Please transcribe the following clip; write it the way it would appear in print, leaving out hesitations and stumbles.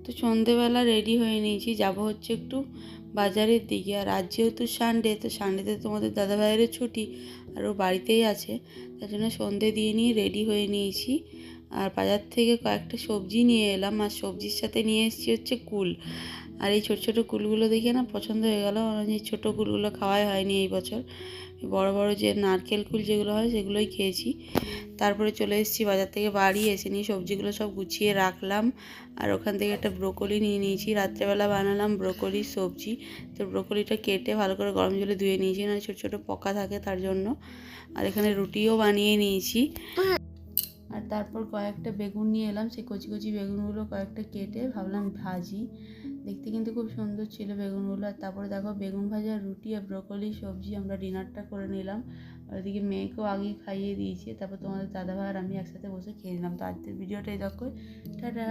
তো সন্ধেবেলা রেডি হয়ে নিয়েছি, যাব হচ্ছে একটু বাজারের দিকে। আর আজ যেহেতু সানডে, তো সানডেতে তোমাদের দাদাভাইয়েরও ছুটি আর ও বাড়িতেই আছে, তার জন্য সন্ধে দিয়ে নিয়ে রেডি হয়ে নিয়েছি। আর বাজার থেকে কয়েকটা সবজি নিয়ে এলাম, আর সবজির সাথে নিয়ে এসেছি হচ্ছে কুল। আর এই ছোটো ছোটো কুলগুলো দেখে না পছন্দ হয়ে গেল। এই ছোটো কুলগুলো খাওয়াই হয়নি এই বছর, বড় বড় যে নারকেল কুল যেগুলো হয় সেগুলোই খেয়েছি। তারপরে চলে এসেছি বাজার থেকে, বাড়ি এসে নিয়ে সবজিগুলো সব গুছিয়ে রাখলাম। আর ওখান থেকে একটা ব্রোকলি নিয়ে নিয়েছি, রাত্রেবেলা বানালাম ব্রোকলির সবজি। তো ব্রোকলিটা কেটে ভালো করে গরম জলে ধুয়ে নিয়েছি, মানে ছোটো ছোটো পোকা থাকে তার জন্য। আর এখানে রুটিও বানিয়ে নিয়েছি। আর তারপর কয়েকটা বেগুন নিয়ে এলাম, সেই কচি কচি বেগুনগুলো কয়েকটা কেটে ভাবলাম ভাজি। দেখতে কিন্তু খুব সুন্দর ছিল বেগুনগুলো। আর তারপরে দেখো বেগুন ভাজা, রুটি আর ব্রোকলি সবজি আমরা ডিনারটা করে নিলাম। আর ওদিকে মেয়েকেও আগে খাইয়ে দিয়েছি, তারপর তোমাদের দাদাভাই আর আমি একসাথে বসে খেয়ে নিলাম। তো আজকের ভিডিওটা এই দেখো, টাটা।